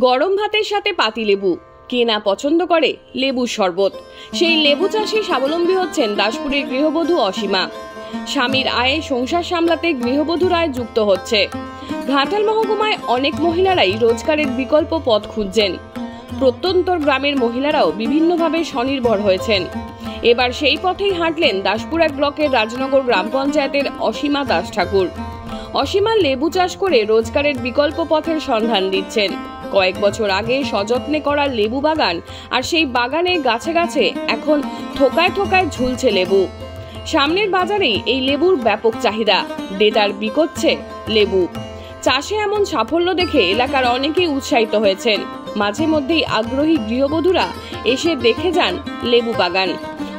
গরম ভাতের সাথে পাতিলেবু, কে না পছন্দ করে লেবুর শরবত। সেই লেবু চাষে স্বাবলম্বী হচ্ছেন দাসপুরের গৃহবধূ অসীমা। স্বামীর আয়ে সংসার সামলাতে গৃহবধূর আয় যুক্ত হচ্ছে। ঘাটাল মহকুমায় অনেক মহিলারাই রোজগারের বিকল্প পথ খুঁজছেন। প্রত্যন্তর গ্রামের মহিলারাও বিভিন্নভাবে স্বনির্ভর হয়েছেন। এবার সেই পথেই হাঁটলেন দাসপুর এক ব্লকের রাজনগর গ্রাম পঞ্চায়েতের অসীমা দাস ঠাকুর। অসীমা লেবু চাষ করে রোজগারের বিকল্প পথের সন্ধান দিচ্ছেন। কয়েক বছর আগে সযত্নে করা লেবু বাগান, আর সেই বাগানে গাছে গাছে এখন থোকায় থোকায় ঝুলছে লেবু। সামনের বাজারেই এই লেবুর ব্যাপক চাহিদা, দেদার বিকোচ্ছে লেবু চাষে। এমন সাফল্য দেখে এলাকার অনেকেই উৎসাহিত হয়েছেন। মাঝে মধ্যেই আগ্রহী গৃহবধূরা এসে দেখে যান লেবু বাগান।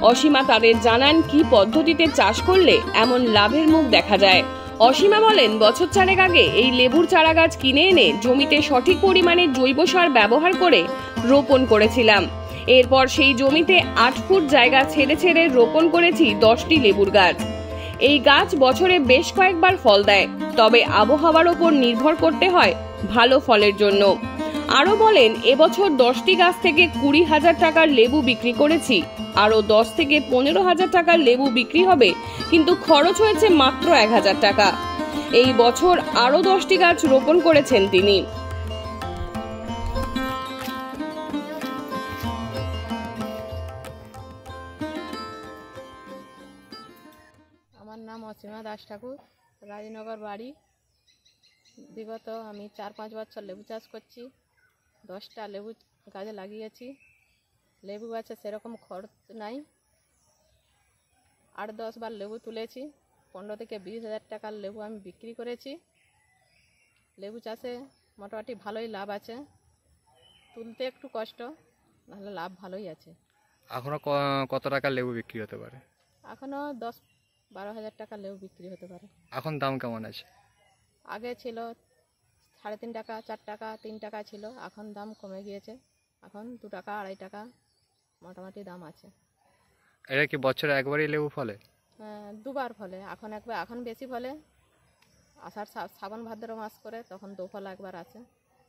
অসীমা তাদের জানান কি পদ্ধতিতে চাষ করলে এমন লাভের মুখ দেখা যায়। অসীমা বলেন, বছর চারেক আগে এই লেবুর চারা গাছ কিনে এনে জমিতে সঠিক পরিমাণে জৈব সার ব্যবহার করে রোপণ করেছিলাম। এরপর সেই জমিতে 8 ফুট জায়গা ছেড়ে ছেড়ে রোপণ করেছি 10টি লেবুর গাছ। এই গাছ বছরে বেশ কয়েকবার ফল দেয়, তবে আবহাওয়ার ওপর নির্ভর করতে হয় ভালো ফলের জন্য। আরো বলেন, এবছর 10টি গাছ থেকে 20,000 টাকার লেবু বিক্রি করেছি। আরো 10 থেকে 15,000 টাকার লেবু বিক্রি হবে, কিন্তু খরচ হয়েছে মাত্র 1,000 টাকা। এই বছর আরো 10টি গাছ রোপণ করেছেন তিনি। আমার নাম অসীমা দাস ঠাকুর, রাজনগর বাড়ি। বিগত আমি 4-5 বছর লেবু চাষ করছি। 10টা লেবু গাছে লাগিয়েছি। লেবু গাছে সেরকম খরচ নাই। 8-10 বার লেবু তুলেছি। 15 থেকে 20,000 টাকার লেবু আমি বিক্রি করেছি। লেবু চাষে মোটামুটি ভালোই লাভ আছে। তুলতে একটু কষ্ট, নাহলে লাভ ভালোই আছে। এখনো কত টাকার লেবু বিক্রি হতে পারে? এখনও 10-12,000 টাকার লেবু বিক্রি হতে পারে। এখন দাম কেমন আছে? আগে ছিল 3.5 টাকা, 4 টাকা, 3 টাকা ছিল। এখন দাম কমে গিয়েছে। এখন 2 টাকা, 2.5 টাকা মোটামুটি দাম আছে। এটা কি বছরে একবারই লেবু ফলে? দুবার ফলে। এখন বেশি ফলে। আষাঢ় শ্রাবণ ভাদ্র মাস করে, তখন দোফলা একবার আছে,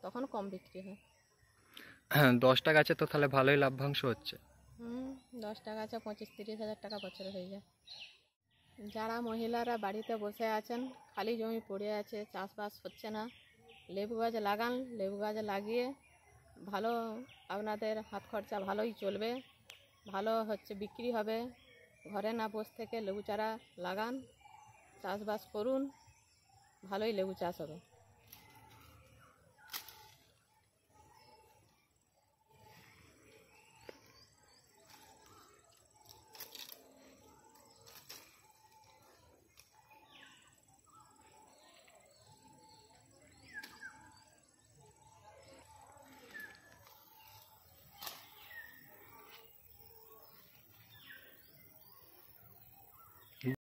তখন কম বিক্রি হয়। 10টা গাছে তো তাহলে ভালোই লাভ্যাংশ হচ্ছে। 10টা গাছে 25-30,000 টাকা বছরে হয়ে যায়। যারা মহিলারা বাড়িতে বসে আছেন, খালি জমি পড়ে আছে, চাষবাস হচ্ছে না, লেবু গাছ লাগান। লেবু গাছ লাগিয়ে ভালো, আপনাদের হাত খরচা ভালোই চলবে, ভালো হচ্ছে বিক্রি হবে। ঘরে না বসে থেকে লেবু চারা লাগান, চাষবাস করুন, ভালোই লেবু চাষ হবে।